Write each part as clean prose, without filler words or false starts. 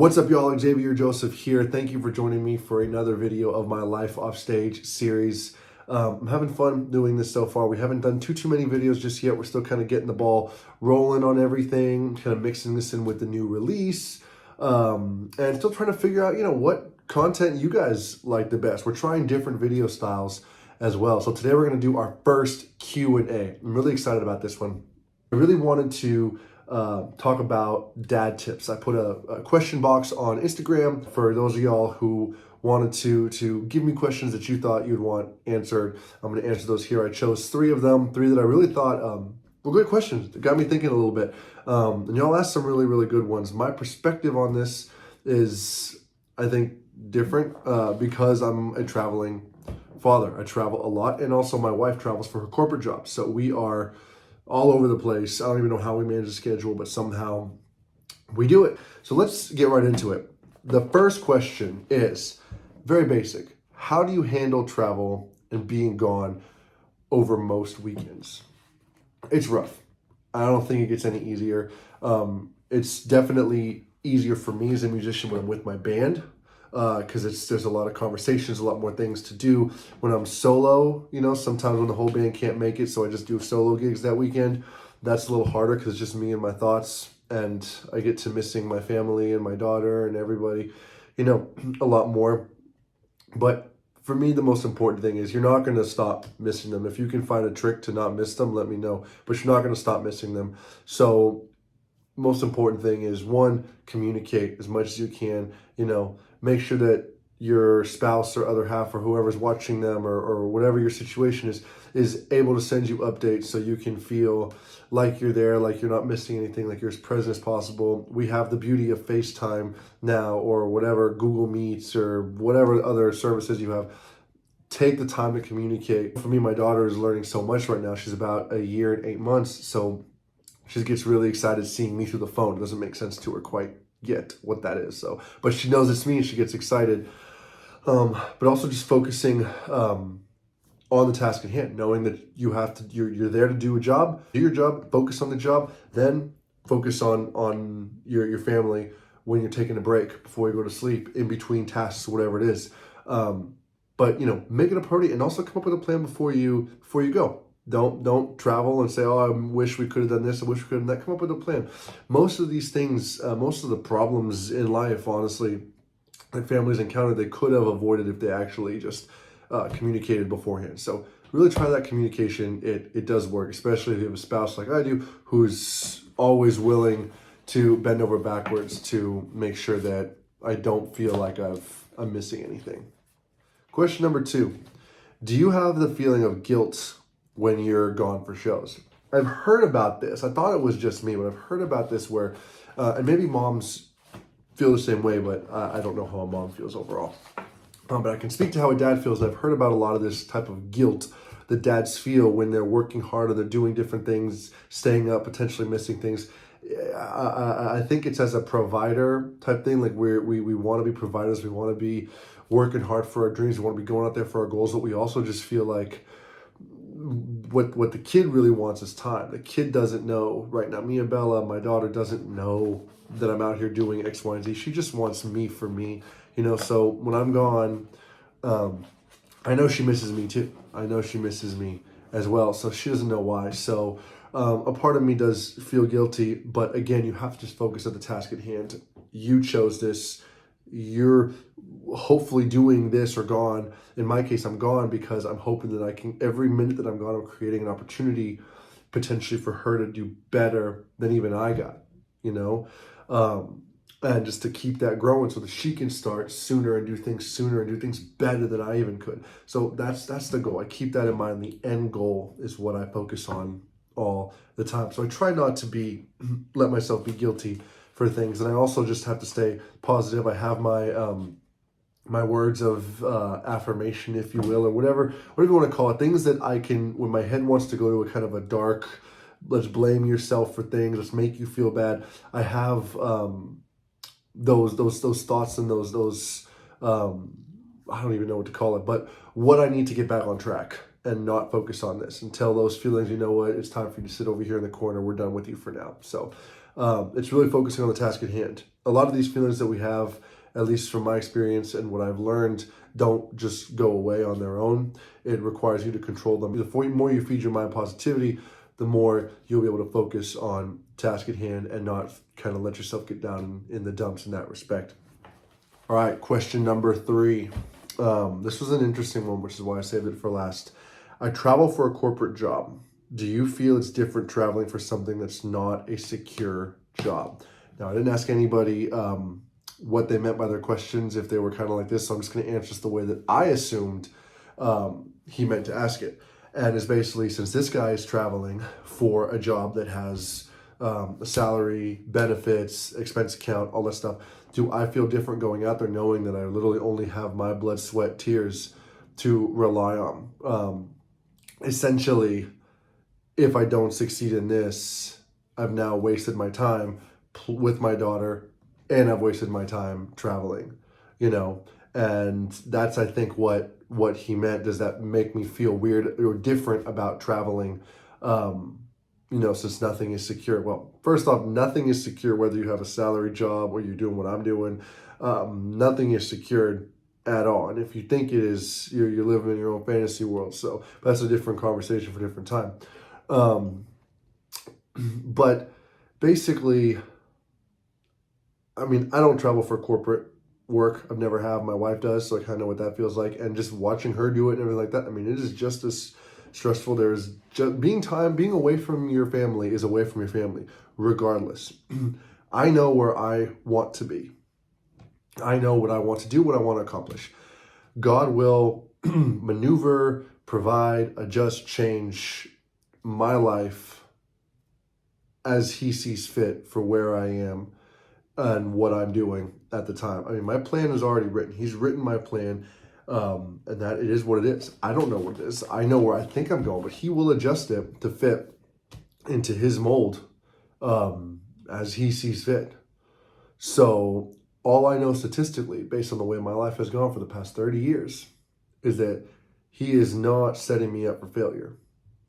What's up, y'all? Xavier Joseph here. Thank you for joining me for another video of my Life Offstage series. I'm having fun doing this so far. We haven't done too many videos just yet. We're still kind of getting the ball rolling on everything, kind of mixing this in with the new release, and still trying to figure out, what content you guys like the best. We're trying different video styles as well. So today we're going to do our first Q&A. I'm really excited about this one. I really wanted to talk about dad tips. I put a question box on Instagram for those of y'all who wanted to give me questions that you thought you'd want answered. I'm going to answer those here. I chose three of them, three that I really thought were good questions that got me thinking a little bit. And y'all asked some really good ones. My perspective on this is, I think, different because I'm a traveling father. I travel a lot, and also my wife travels for her corporate job. So we are all over the place. I don't even know how we manage the schedule, but somehow we do it. So let's get right into it. The first question is very basic. How do you handle travel and being gone over most weekends? It's rough. I don't think it gets any easier. It's definitely easier for me as a musician when I'm with my band, because there's a lot of conversations, a lot more things to do. When I'm solo, sometimes when the whole band can't make it, so I just do solo gigs that weekend. That's a little harder because it's just me and my thoughts, and I get to missing my family and my daughter and everybody, a lot more. But for me, the most important thing is you're not going to stop missing them. If you can find a trick to not miss them, let me know. But you're not going to stop missing them. So most important thing is, one, communicate as much as you can. Make sure that your spouse or other half or whoever's watching them or whatever your situation is able to send you updates so you can feel like you're there, like you're not missing anything, like you're as present as possible. We have the beauty of FaceTime now, or whatever, Google Meets or whatever other services you have. Take the time to communicate. For me, my daughter is learning so much right now. She's about 1 year and 8 months, so she gets really excited seeing me through the phone. It doesn't make sense to her quite yet what that is. But she knows it's me and she gets excited. But also just focusing on the task at hand, knowing that you're there to do a job, do your job, focus on the job, then focus on your family when you're taking a break, before you go to sleep, in between tasks, whatever it is. But make it a priority, and also come up with a plan before you go. Don't travel and say, oh, I wish we could have done this, I wish we could have done that. Come up with a plan. Most of these things, most of the problems in life, honestly, that families encounter, they could have avoided if they actually just communicated beforehand. So really try that communication. It does work, especially if you have a spouse like I do, who's always willing to bend over backwards to make sure that I don't feel like I'm missing anything. Question number 2. Do you have the feeling of guilt when you're gone for shows? I've heard about this. I thought it was just me, but I've heard about this where, and maybe moms feel the same way, but I don't know how a mom feels overall. But I can speak to how a dad feels. I've heard about a lot of this type of guilt that dads feel when they're working hard or they're doing different things, staying up, potentially missing things. I think it's as a provider type thing. Like we want to be providers. We want to be working hard for our dreams. We want to be going out there for our goals. But we also just feel like what the kid really wants is time. The kid doesn't know right now. Me and Bella, my daughter, doesn't know that I'm out here doing X, Y, and Z. She just wants me for me, So when I'm gone, I know she misses me too. I know she misses me as well. So she doesn't know why. So a part of me does feel guilty. But again, you have to just focus on the task at hand. You chose this. You're hopefully doing this or gone. In my case, I'm gone because I'm hoping that I can, every minute that I'm gone, I'm creating an opportunity potentially for her to do better than even I got, and just to keep that growing so that she can start sooner and do things sooner and do things better than I even could. So that's the goal. I keep that in mind. The end goal is what I focus on all the time. So I try not to let myself be guilty for things. And I also just have to stay positive. I have my words of affirmation, if you will, or whatever you want to call it. Things that I can, when my head wants to go to a kind of a dark, let's blame yourself for things, let's make you feel bad. I have those thoughts and those I don't even know what to call it, but what I need to get back on track and not focus on this, and tell those feelings, it's time for you to sit over here in the corner. We're done with you for now. So It's really focusing on the task at hand. A lot of these feelings that we have, at least from my experience and what I've learned, don't just go away on their own. It requires you to control them. The more you feed your mind positivity, the more you'll be able to focus on task at hand and not kind of let yourself get down in the dumps in that respect. All right, question number 3. This was an interesting one, which is why I saved it for last. I travel for a corporate job. Do you feel it's different traveling for something that's not a secure job? Now, I didn't ask anybody what they meant by their questions, if they were kind of like this, so I'm just going to answer this the way that I assumed he meant to ask it. And it's basically, since this guy is traveling for a job that has a salary, benefits, expense account, all that stuff, do I feel different going out there knowing that I literally only have my blood, sweat, tears to rely on? Essentially, if I don't succeed in this, I've now wasted my time with my daughter and I've wasted my time traveling, and that's, I think, what he meant. Does that make me feel weird or different about traveling, since nothing is secure? Well, first off, nothing is secure whether you have a salary job or you're doing what I'm doing. Nothing is secured at all. And if you think it is, you're living in your own fantasy world. So that's a different conversation for a different time. But basically, I don't travel for corporate work. I've never have. My wife does, so I kind of know what that feels like. And just watching her do it and everything like that, it is just as stressful. There's just being away from your family is away from your family, regardless. I know where I want to be. I know what I want to do, what I want to accomplish. God will maneuver, provide, adjust, change my life as he sees fit for where I am and what I'm doing at the time. My plan is already written. He's written my plan, and that it is what it is. I don't know what it is. I know where I think I'm going, but he will adjust it to fit into his mold as he sees fit. So all I know statistically, based on the way my life has gone for the past 30 years, is that he is not setting me up for failure.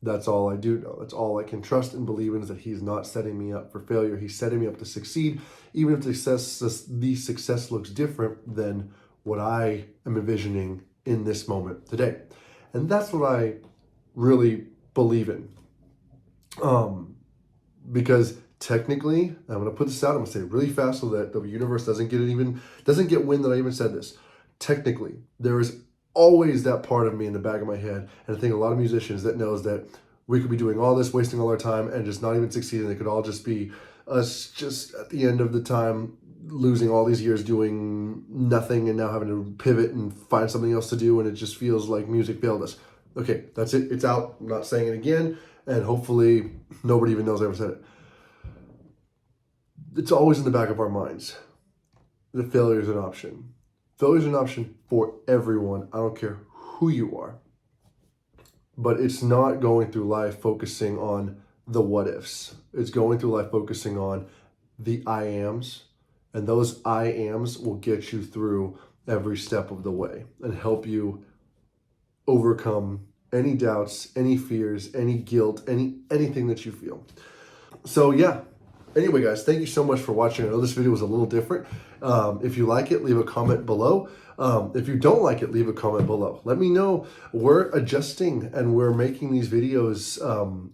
That's all I do know. That's all I can trust and believe in, is that he's not setting me up for failure. He's setting me up to succeed, even if the success looks different than what I am envisioning in this moment today. And that's what I really believe in. Because technically, I'm going to put this out, I'm going to say it really fast so that the universe doesn't get wind that I even said this. Technically, there is always that part of me in the back of my head, and I think a lot of musicians that knows that we could be doing all this, wasting all our time, and just not even succeeding. It could all just be us just at the end of the time losing all these years doing nothing and now having to pivot and find something else to do, and it just feels like music failed us. Okay, that's it. It's out. I'm not saying it again, and hopefully nobody even knows I ever said it. It's always in the back of our minds that failure is an option. Failure is an option for everyone. I don't care who you are. But it's not going through life focusing on the what ifs. It's going through life focusing on the I ams. And those I ams will get you through every step of the way and help you overcome any doubts, any fears, any guilt, anything that you feel. So yeah. Anyway, guys, thank you so much for watching. I know this video was a little different. If you like it, leave a comment below. If you don't like it, leave a comment below. Let me know. We're adjusting and we're making these videos.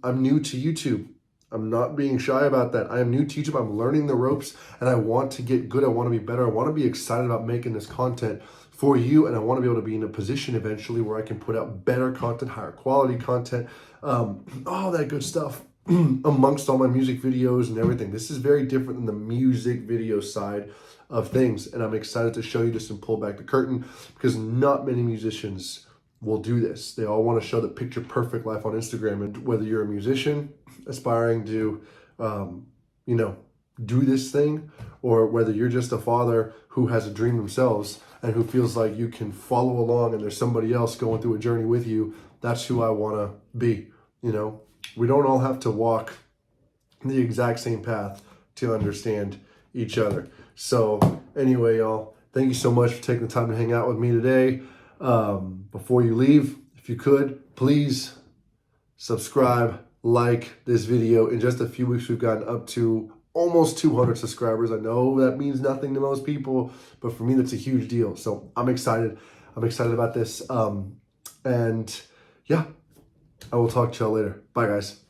I'm new to YouTube. I'm not being shy about that. I am new to YouTube. I'm learning the ropes and I want to get good. I want to be better. I want to be excited about making this content for you, and I want to be able to be in a position eventually where I can put out better content, higher quality content, all that good stuff. Amongst all my music videos and everything. This is very different than the music video side of things, and I'm excited to show you this and pull back the curtain, because not many musicians will do this. They all want to show the picture perfect life on Instagram, and whether you're a musician aspiring to do this thing, or whether you're just a father who has a dream themselves and who feels like you can follow along and there's somebody else going through a journey with you, that's who I want to be. We don't all have to walk the exact same path to understand each other. So anyway, y'all, thank you so much for taking the time to hang out with me today. Before you leave, if you could, please subscribe, like this video. In just a few weeks, we've gotten up to almost 200 subscribers. I know that means nothing to most people, but for me, that's a huge deal. So I'm excited. I'm excited about this. And yeah, I will talk to y'all later. Bye, guys.